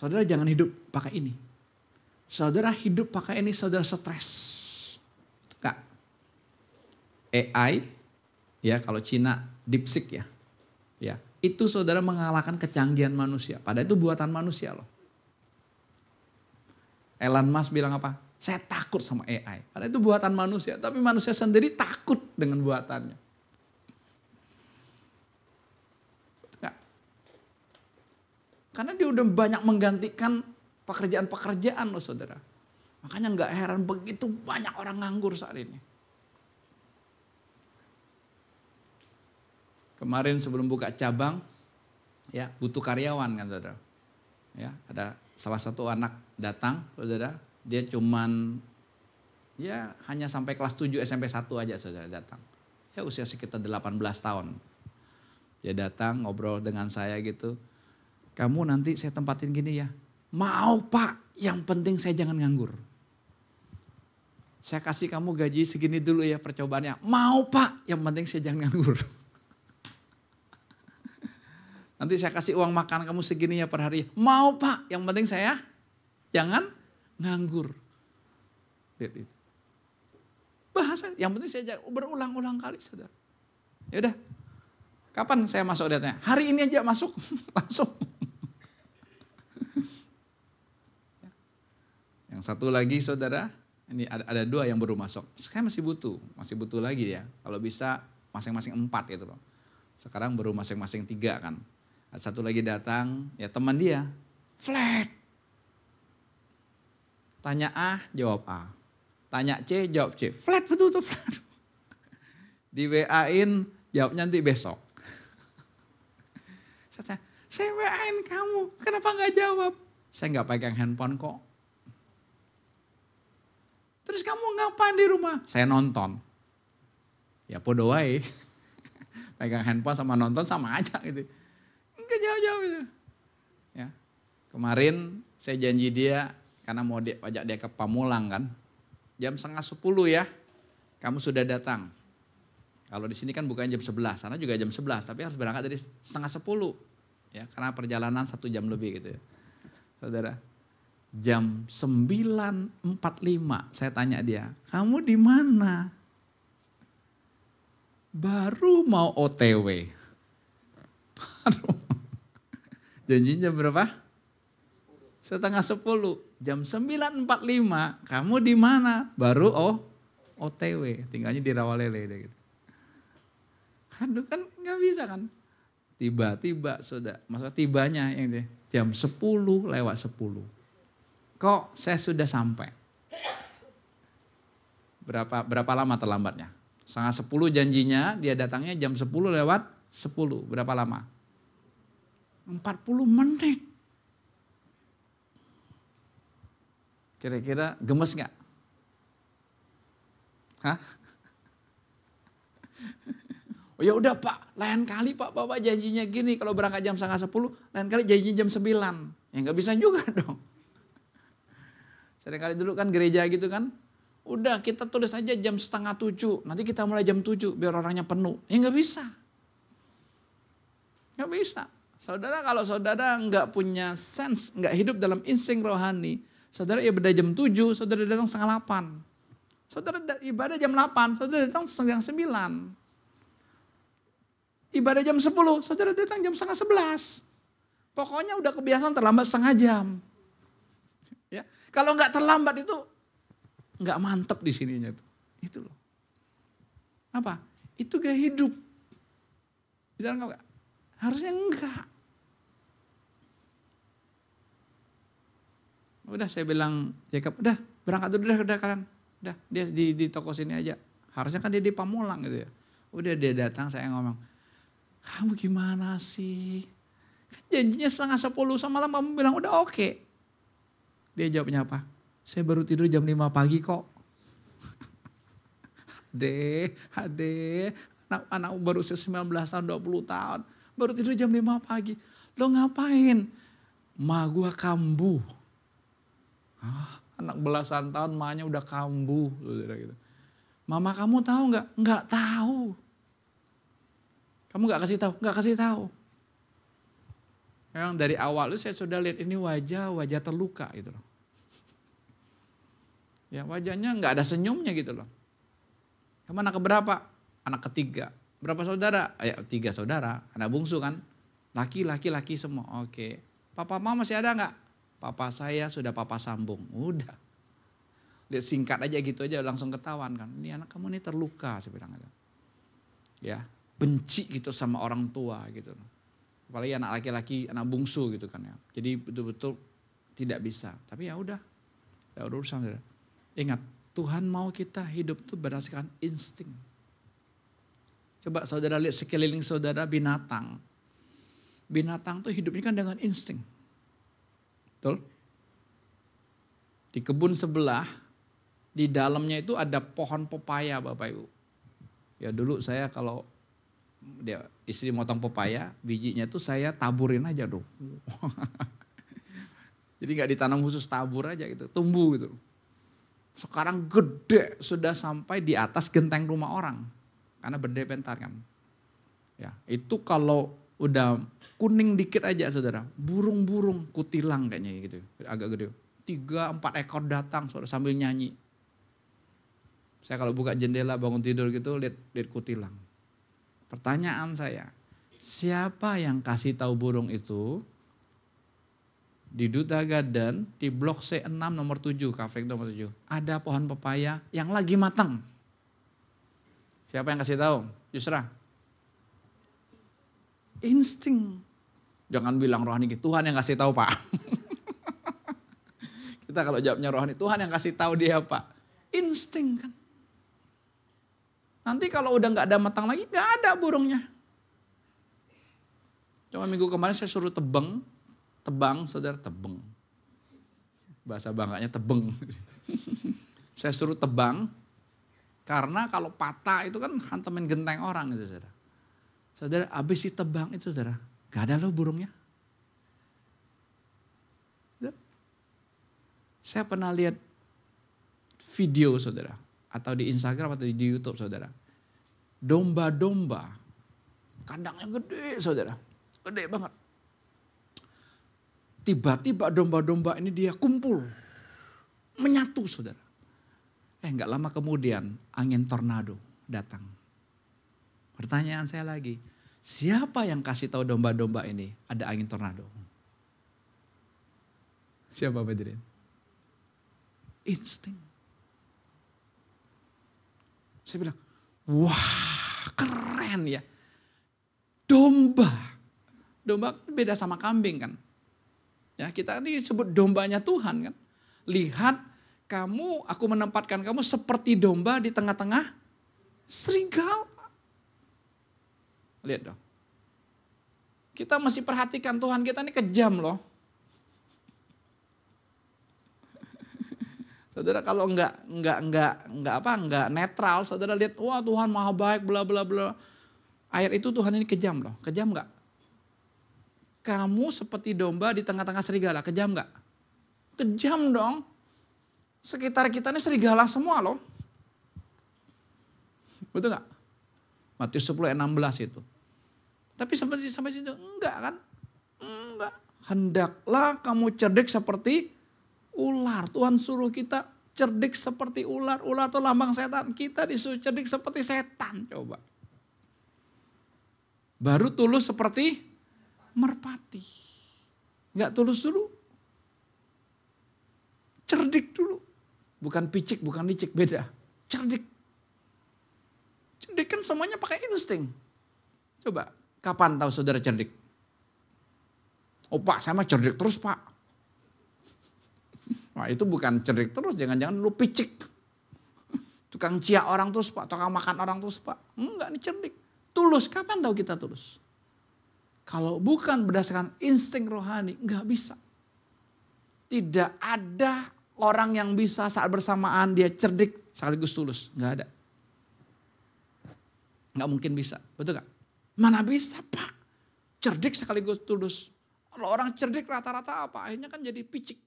Saudara jangan hidup pakai ini. Saudara hidup pakai ini, saudara stres. Enggak. AI, ya kalau Cina DeepSeek ya. Ya, itu saudara mengalahkan kecanggihan manusia. Padahal itu buatan manusia loh. Elon Musk bilang apa? Saya takut sama AI. Padahal itu buatan manusia. Tapi manusia sendiri takut dengan buatannya. Enggak. Karena dia udah banyak menggantikan pekerjaan-pekerjaan loh saudara. Makanya enggak heran begitu banyak orang nganggur saat ini. Kemarin sebelum buka cabang, ya butuh karyawan kan saudara. Ya, ada salah satu anak datang, saudara, dia cuman ya hanya sampai kelas 7 SMP 1 aja saudara datang. Ya usia sekitar 18 tahun. Dia datang ngobrol dengan saya gitu. Kamu nanti saya tempatin gini ya. Mau Pak, yang penting saya jangan nganggur. Saya kasih kamu gaji segini dulu ya percobaannya. Mau Pak, yang penting saya jangan nganggur. Nanti saya kasih uang makan kamu segini ya per hari. Mau Pak, yang penting saya jangan nganggur. Lihat itu. Bahasa, yang penting saya berulang-ulang kali saudara. Ya udah, kapan saya masuk datanya? Hari ini aja masuk, langsung. Yang satu lagi saudara, ini ada 2 yang baru masuk. Saya masih butuh lagi ya. Kalau bisa masing-masing 4 gitu loh. Sekarang baru masing-masing 3 kan. Ada satu lagi datang, ya teman dia, flat. Tanya A, jawab A. Tanya C, jawab C. Flat betul tuh, flat. Di WA-in, jawabnya nanti besok. Saya WA-in kamu, kenapa gak jawab? Saya gak pegang handphone kok. Terus kamu ngapain di rumah? Saya nonton. Ya podo wae. Pegang handphone sama nonton sama aja gitu. Enggak jauh-jauh gitu. Ya. Kemarin saya janji dia, karena mau ajak dia ke Pamulang kan. Jam 9:30 ya, kamu sudah datang. Kalau di sini kan bukan jam 11, sana juga jam 11. Tapi harus berangkat dari 9:30. Ya, karena perjalanan 1 jam lebih gitu ya. Saudara, jam 9:45 saya tanya dia, kamu di mana? Baru mau OTW. Aduh. Janjinya berapa? 9:30. Jam 9:45 kamu di mana? Baru OTW. Tinggalnya di Rawalele gitu. Aduh kan nggak bisa kan? Tiba-tiba sudah, maksudnya tibanya yang jam 10:10. Kok saya sudah sampai? Berapa lama terlambatnya? 9:30 janjinya, dia datangnya jam 10:10. Berapa lama? 40 menit. Kira-kira gemes gak? Hah? Oh ya udah Pak, lain kali Pak, Bapak janjinya gini, kalau berangkat jam 9:30, lain kali janjinya jam 9. Ya gak bisa juga dong. Seringkali dulu kan gereja gitu kan, udah kita tulis aja jam 6:30, nanti kita mulai jam 7 biar orangnya penuh. Ya gak bisa. Gak bisa. Saudara kalau saudara gak punya sense, gak hidup dalam insting rohani, saudara ibadah jam 7, saudara datang 7:30. Saudara ibadah jam 8, saudara datang 8:30. Ibadah jam 10, saudara datang jam 10:30. Pokoknya udah kebiasaan terlambat setengah jam. Ya, kalau nggak terlambat itu nggak mantep di sininya tuh. Itu loh. Apa? Itu gaya hidup. Bisa nggak? Harusnya enggak. Udah saya bilang Jacob, udah berangkat dulu udah kalian. Udah dia di toko sini aja. Harusnya kan dia di Pamulang gitu ya. Udah dia datang saya ngomong, kamu gimana sih? Kan janjinya 9:30 sama malam kamu bilang udah oke. Dia jawabnya apa? Saya baru tidur jam 5 pagi kok. Ade, anak baru usia 19 tahun, 20 tahun. Baru tidur jam 5 pagi. Lo ngapain? Ma gua kambuh. Anak belasan tahun mahnya udah kambuh. Gitu. Mama kamu tahu nggak? Nggak tahu. Kamu nggak kasih tahu? Nggak kasih tahu. Memang dari awal itu saya sudah lihat ini wajah terluka gitu loh. Ya wajahnya nggak ada senyumnya gitu loh. Kamu anak keberapa? Anak ketiga. Berapa saudara? Ya 3 saudara. Anak bungsu kan. Laki semua. Oke. Papa mama masih ada nggak? Papa saya sudah papa sambung. Udah. Lihat singkat aja gitu aja langsung ketahuan kan. Ini anak kamu ini terluka saya bilang gitu. Ya, benci gitu sama orang tua gitu. Apalagi anak laki-laki, anak bungsu gitu kan ya. Jadi betul-betul tidak bisa. Tapi ya udah. Ya urusan. Ingat, Tuhan mau kita hidup itu berdasarkan insting. Coba saudara lihat sekeliling saudara binatang. Binatang tuh hidupnya kan dengan insting. Betul? Di kebun sebelah, di dalamnya itu ada pohon pepaya Bapak Ibu. Ya dulu saya kalau dia istri motong pepaya, bijinya tuh saya taburin aja dong. Jadi gak ditanam khusus, tabur aja gitu, tumbuh gitu. Sekarang gede, sudah sampai di atas genteng rumah orang. Karena berdepentar kan. Ya, itu kalau udah kuning dikit aja saudara, burung-burung kutilang kayaknya gitu, agak gede. 3-4 ekor datang saudara sambil nyanyi. Saya kalau buka jendela bangun tidur gitu lihat kutilang. Pertanyaan saya, siapa yang kasih tahu burung itu di Duta Garden di blok C6 nomor 7, Kafring nomor 7, ada pohon pepaya yang lagi matang. Siapa yang kasih tahu? Yusra. Insting. Jangan bilang rohani, Tuhan yang kasih tahu Pak. Kita kalau jawabnya rohani, Tuhan yang kasih tahu dia Pak. Insting kan. Nanti kalau udah gak ada matang lagi, gak ada burungnya. Cuma minggu kemarin saya suruh tebang, saudara, tebeng. Bahasa Bangkanya tebeng. Saya suruh tebang, karena kalau patah itu kan hantamin genteng orang gitu saudara. Saudara, habis ditebang itu saudara, gak ada loh burungnya. Saya pernah lihat video saudara, atau di Instagram atau di YouTube saudara. Domba-domba, kandangnya gede saudara, gede banget. Tiba-tiba domba-domba ini dia kumpul, menyatu saudara. Gak lama kemudian angin tornado datang. Pertanyaan saya lagi, siapa yang kasih tahu domba-domba ini ada angin tornado? Siapa Pak Jirin? Insting. Saya bilang, wah keren ya. Domba beda sama kambing kan. Ya kita ini disebut dombanya Tuhan kan. Lihat aku menempatkan kamu seperti domba di tengah-tengah serigala. Lihat dong. Kita masih perhatikan Tuhan kita ini kejam loh. Saudara kalau enggak netral, saudara lihat wah Tuhan maha baik bla bla bla. Ayat itu Tuhan ini kejam loh. Kejam enggak? Kamu seperti domba di tengah-tengah serigala, kejam enggak? Kejam dong. Sekitar kita ini serigala semua loh. Betul enggak? Matius 10 ayat 16 itu. Tapi sampai situ enggak kan? Enggak. Hendaklah kamu cerdik seperti ular. Tuhan suruh kita cerdik seperti ular. Ular itu lambang setan. Kita disuruh cerdik seperti setan. Coba. Baru tulus seperti merpati. Enggak tulus dulu. Cerdik dulu. Bukan picik, bukan licik, beda. Cerdik. Cerdik kan semuanya pakai insting. Coba, kapan tahu saudara cerdik? Oh Pak, saya mah cerdik terus Pak. Wah itu bukan cerdik terus, jangan-jangan lu picik. Tukang cia orang terus Pak, tukang makan orang terus Pak. Enggak, ini cerdik. Tulus, kapan tahu kita tulus? Kalau bukan berdasarkan insting rohani, enggak bisa. Tidak ada orang yang bisa saat bersamaan dia cerdik sekaligus tulus. Enggak ada. Enggak mungkin bisa, betul gak? Mana bisa Pak? Cerdik sekaligus tulus. Kalau orang cerdik rata-rata apa? Akhirnya kan jadi picik.